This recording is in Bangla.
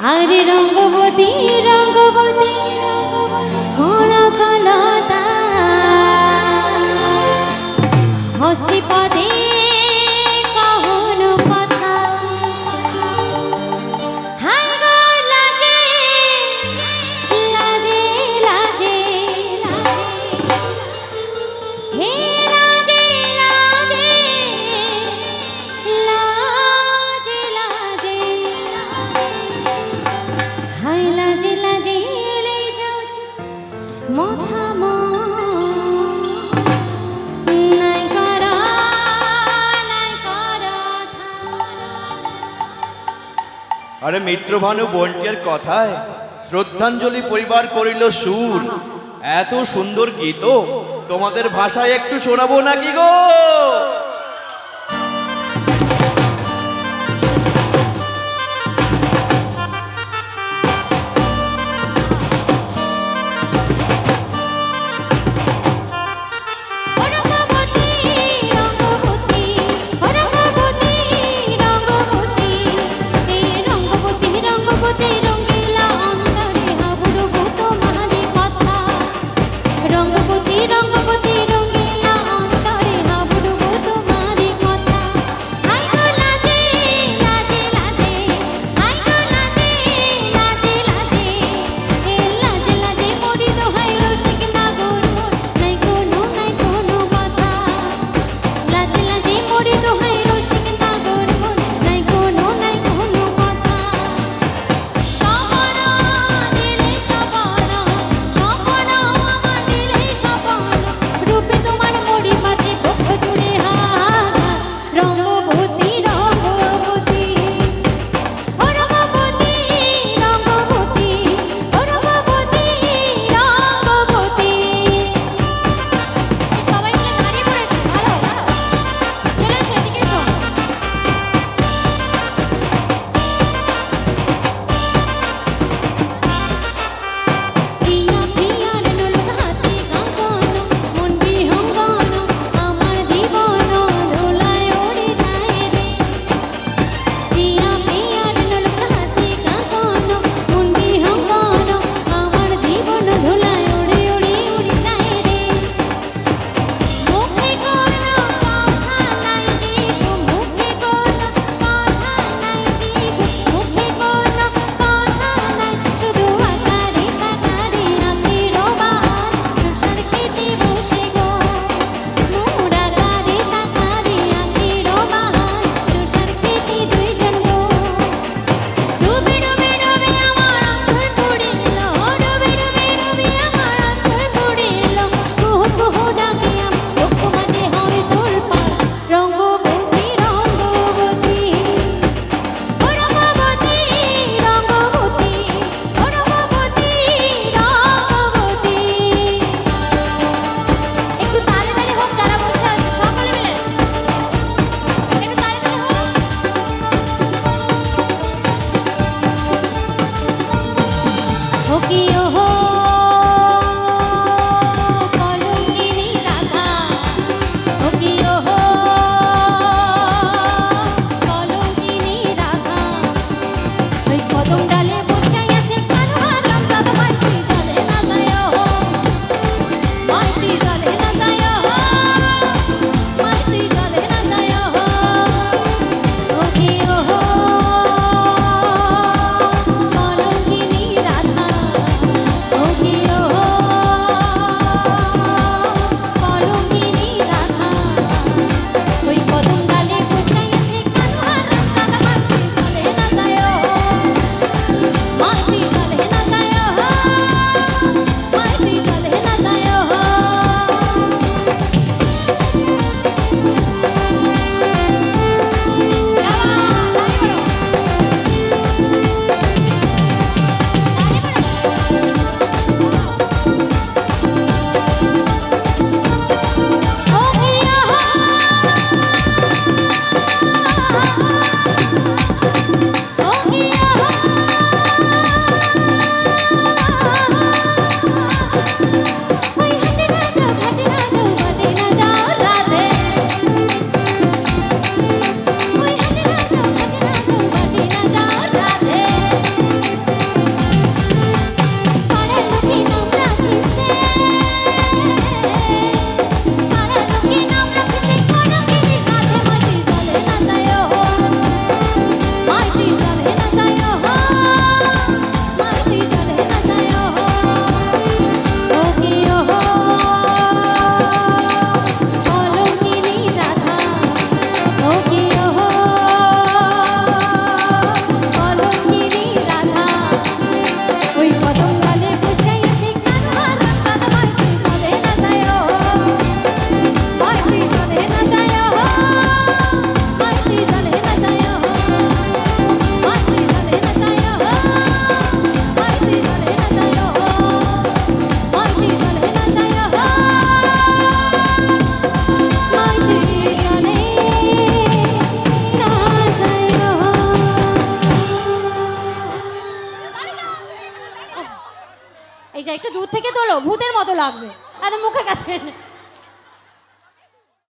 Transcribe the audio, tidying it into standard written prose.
আরে রঙ্গবতী রঙ্গবতী কোন কলতা হসি পদে কহন কথা হাই গো লাজে লাজে লাজে হে লাজে লাজে লাজে লাজে হাই লাজে লাজে লে যাচ্ছে মাথা নাই করা নাই করা আরে মিত্রভানু বন্টিয়ার কথায় শ্রদ্ধাঞ্জলি পরিবার করিল সুর। এত সুন্দর গীত তোমাদের ভাষায় একটু শোনাবো নাকি গো? রঙ্গবতী রঙ্গবতী রঙ্গবতী রঙ্গবতী হে রঙ্গবতী রঙ্গবতী রঙ্গিলা অন্তরে হাবুডুবু তোমারে কথা রঙ্গবতী রঙ্গবতী রঙ্গিলা অন্তরে হাবুডুবু এই যে একটু দূর থেকে তোলো, ভূতের মতো লাগবে। মুখের কাছে